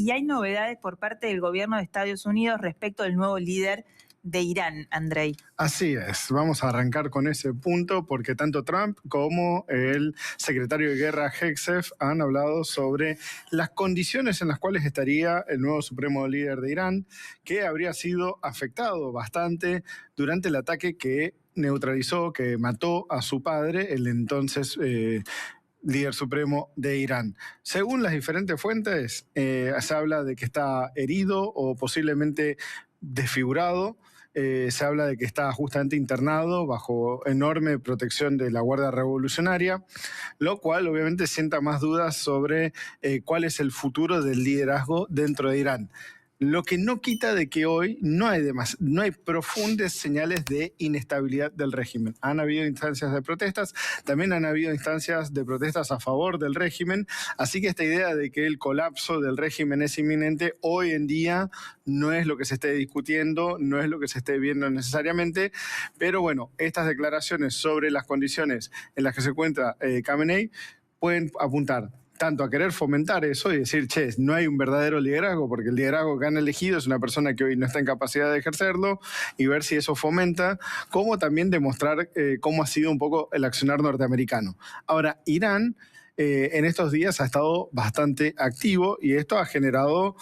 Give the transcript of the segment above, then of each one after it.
y hay novedades por parte del gobierno de Estados Unidos respecto del nuevo líder de Irán, Andrei. Así es, vamos a arrancar con ese punto porque tanto Trump como el secretario de Guerra Hegseth han hablado sobre las condiciones en las cuales estaría el nuevo supremo líder de Irán, que habría sido afectado bastante durante el ataque que neutralizó, que mató a su padre, el entonces líder supremo de Irán. Según las diferentes fuentes, se habla de que está herido o posiblemente desfigurado. Se habla de que está justamente internado bajo enorme protección de la Guardia Revolucionaria, lo cual obviamente sienta más dudas sobre cuál es el futuro del liderazgo dentro de Irán. Lo que no quita de que hoy no hay profundas señales de inestabilidad del régimen. Han habido instancias de protestas, también han habido instancias de protestas a favor del régimen, así que esta idea de que el colapso del régimen es inminente, hoy en día no es lo que se esté discutiendo, no es lo que se esté viendo necesariamente, pero bueno, estas declaraciones sobre las condiciones en las que se encuentra Khamenei pueden apuntar tanto a querer fomentar eso y decir, che, no hay un verdadero liderazgo, porque el liderazgo que han elegido es una persona que hoy no está en capacidad de ejercerlo, y ver si eso fomenta, como también demostrar cómo ha sido un poco el accionar norteamericano. Ahora, Irán en estos días ha estado bastante activo y esto ha generado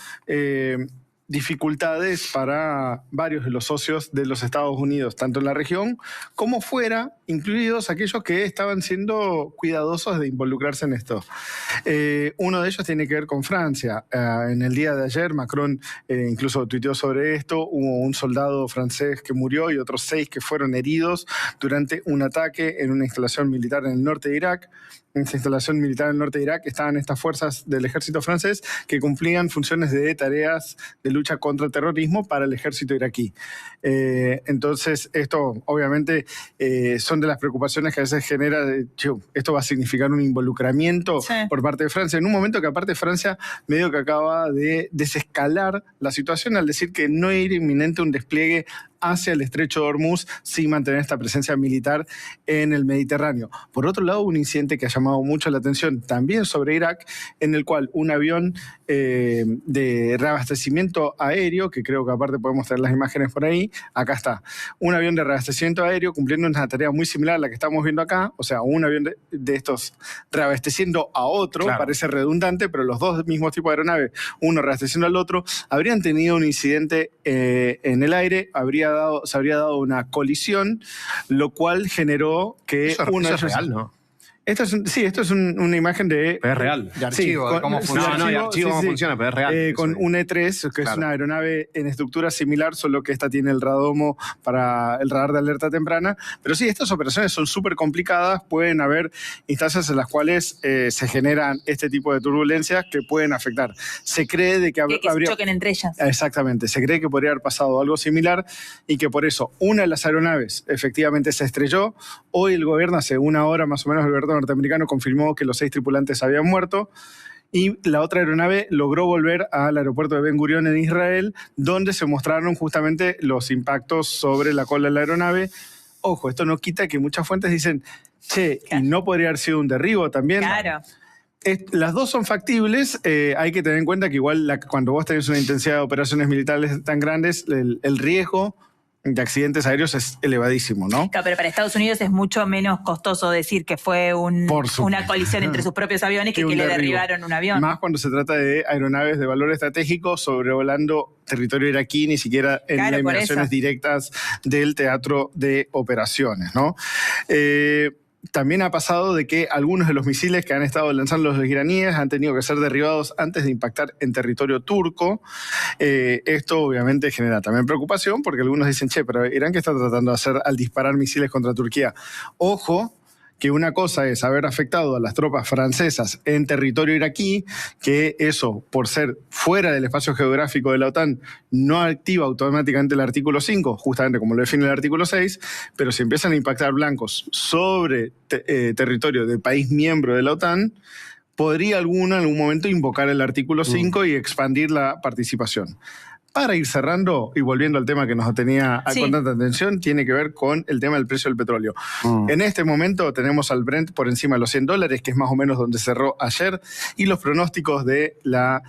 dificultades para varios de los socios de los Estados Unidos, tanto en la región como fuera, incluidos aquellos que estaban siendo cuidadosos de involucrarse en esto. Uno de ellos tiene que ver con Francia. En el día de ayer, Macron incluso tuiteó sobre esto. Hubo un soldado francés que murió y otros 6 que fueron heridos durante un ataque en una instalación militar en el norte de Irak. En esa instalación militar en el norte de Irak estaban estas fuerzas del ejército francés que cumplían funciones de tareas de lucha contra el terrorismo para el ejército iraquí. Entonces, esto obviamente son de las preocupaciones que a veces genera, esto va a significar un involucramiento por parte de Francia, en un momento que aparte Francia medio que acaba de desescalar la situación al decir que no era inminente un despliegue hacia el estrecho de Hormuz sin mantener esta presencia militar en el Mediterráneo. Por otro lado, un incidente que ha llamado mucho la atención también sobre Irak, en el cual un avión de reabastecimiento aéreo, que creo que aparte podemos tener las imágenes por ahí, acá está, un avión de reabastecimiento aéreo cumpliendo una tarea muy similar a la que estamos viendo acá, o sea, un avión de estos reabasteciendo a otro, claro, parece redundante, pero los dos mismos tipos de aeronave, uno reabasteciendo al otro, habrían tenido un incidente en el aire, se habría dado una colisión, lo cual generó que eso es real, ¿no? Esto es una imagen de... Pero es real. De archivo, de cómo funciona. No, de archivo cómo funciona, pero es real. Con un E3, que es una aeronave en estructura similar, solo que esta tiene el radomo para el radar de alerta temprana. Pero sí, estas operaciones son súper complicadas. Pueden haber instancias en las cuales se generan este tipo de turbulencias que pueden afectar. Se cree de que habría... choquen entre ellas. Exactamente. Se cree que podría haber pasado algo similar y que por eso una de las aeronaves efectivamente se estrelló. Hoy el gobierno, hace una hora más o menos, el gobierno norteamericano confirmó que los 6 tripulantes habían muerto y la otra aeronave logró volver al aeropuerto de Ben Gurion en Israel, donde se mostraron justamente los impactos sobre la cola de la aeronave. Ojo, esto no quita que muchas fuentes dicen, che, ¿y no podría haber sido un derribo también? Claro. Las dos son factibles. Hay que tener en cuenta que igual cuando vos tenés una intensidad de operaciones militares tan grandes, el riesgo de accidentes aéreos es elevadísimo, ¿no? Claro, pero para Estados Unidos es mucho menos costoso decir que fue una colisión entre sus propios aviones que le derribaron un avión. Más cuando se trata de aeronaves de valor estratégico sobrevolando territorio iraquí, ni siquiera en las inmediaciones directas del teatro de operaciones, ¿no? También ha pasado de que algunos de los misiles que han estado lanzando los iraníes han tenido que ser derribados antes de impactar en territorio turco. Esto obviamente genera también preocupación porque algunos dicen, che, pero Irán, ¿qué está tratando de hacer al disparar misiles contra Turquía? Ojo, que una cosa es haber afectado a las tropas francesas en territorio iraquí, que eso, por ser fuera del espacio geográfico de la OTAN, no activa automáticamente el artículo 5, justamente como lo define el artículo 6, pero si empiezan a impactar blancos sobre territorio de país miembro de la OTAN, podría en algún momento invocar el artículo 5 y expandir la participación. Para ir cerrando y volviendo al tema que nos tenía con tanta atención, tiene que ver con el tema del precio del petróleo. En este momento tenemos al Brent por encima de los $100, que es más o menos donde cerró ayer, y los pronósticos de la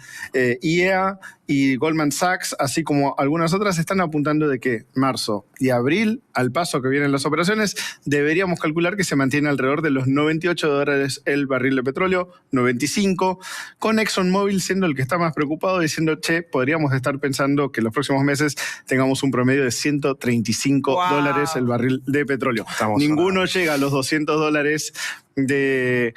IEA y Goldman Sachs, así como algunas otras, están apuntando de que marzo y abril, al paso que vienen las operaciones, deberíamos calcular que se mantiene alrededor de los $98 el barril de petróleo, 95, con ExxonMobil siendo el que está más preocupado, diciendo, che, podríamos estar pensando que en los próximos meses tengamos un promedio de $135 el barril de petróleo. Ninguno llega a los $200 que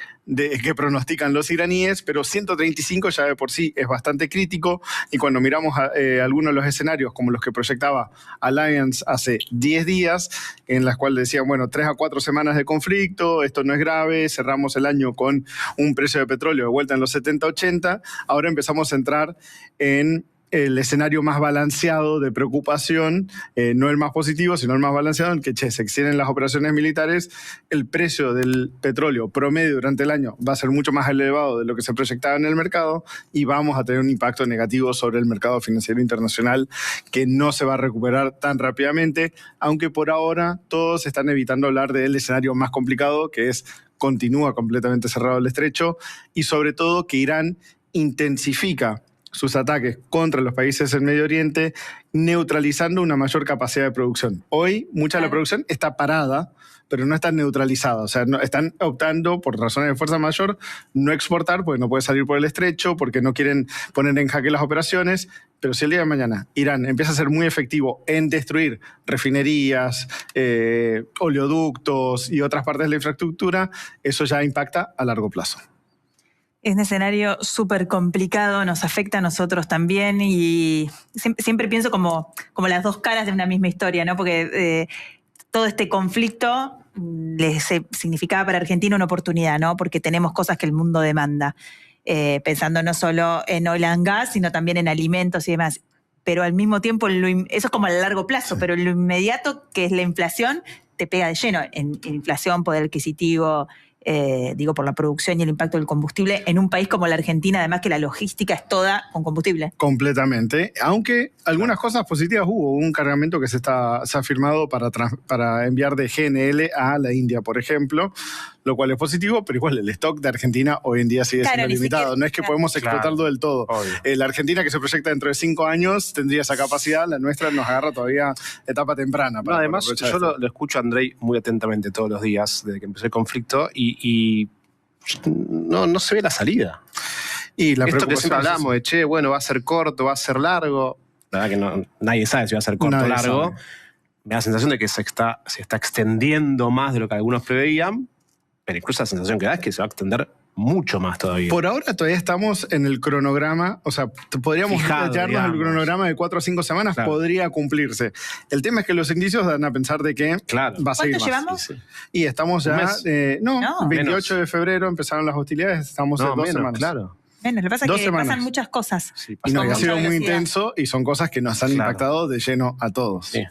pronostican los iraníes, pero 135 ya de por sí es bastante crítico, y cuando miramos algunos de los escenarios como los que proyectaba Allianz hace 10 días, en las cuales decían, bueno, 3 a 4 semanas de conflicto, esto no es grave, cerramos el año con un precio de petróleo de vuelta en los 70-80, ahora empezamos a entrar en el escenario más balanceado de preocupación, no el más positivo, sino el más balanceado, en que se extienden las operaciones militares, el precio del petróleo promedio durante el año va a ser mucho más elevado de lo que se proyectaba en el mercado, y vamos a tener un impacto negativo sobre el mercado financiero internacional que no se va a recuperar tan rápidamente, aunque por ahora todos están evitando hablar del escenario más complicado, que es continúa completamente cerrado el estrecho, y sobre todo que Irán intensifica sus ataques contra los países del Medio Oriente, neutralizando una mayor capacidad de producción. Hoy, mucha de la producción está parada, pero no está neutralizada. O sea, están optando, por razones de fuerza mayor, no exportar, porque no puede salir por el estrecho, porque no quieren poner en jaque las operaciones. Pero si el día de mañana Irán empieza a ser muy efectivo en destruir refinerías, oleoductos y otras partes de la infraestructura, eso ya impacta a largo plazo. Es un escenario súper complicado, nos afecta a nosotros también, y siempre pienso como las dos caras de una misma historia, ¿no? Porque todo este conflicto significaba para Argentina una oportunidad, ¿no? Porque tenemos cosas que el mundo demanda, pensando no solo en oil and gas, sino también en alimentos y demás. Pero al mismo tiempo, eso es como a largo plazo, pero lo inmediato, que es la inflación, te pega de lleno en inflación, poder adquisitivo, digo, por la producción y el impacto del combustible en un país como la Argentina, además que la logística es toda con combustible. Completamente, aunque algunas cosas positivas hubo. Un cargamento que se ha firmado para enviar de GNL a la India, por ejemplo, lo cual es positivo, pero igual el stock de Argentina hoy en día sigue siendo limitado. No es que podemos explotarlo del todo. La Argentina, que se proyecta dentro de 5 años, tendría esa capacidad. La nuestra nos agarra todavía etapa temprana. Además, yo lo escucho a Andrei muy atentamente todos los días desde que empezó el conflicto, y no se ve la salida. Y la esto que siempre hablamos de, che, bueno, va a ser corto, va a ser largo. La verdad que nadie sabe si va a ser corto o largo. Me da la sensación de que se está extendiendo más de lo que algunos preveían, pero incluso la sensación que da es que se va a extender mucho más todavía. Por ahora todavía estamos en el cronograma, o sea, podríamos echarnos el cronograma de 4 a 5 semanas, podría cumplirse. El tema es que los indicios dan a pensar de que va a seguir más. ¿Cuánto llevamos? Y estamos ya, 28 de febrero empezaron las hostilidades, estamos en 2 semanas. Claro. Bueno, lo que pasa es que pasan muchas cosas. Sí, y ha sido muy intenso, y son cosas que nos han impactado de lleno a todos. Sí.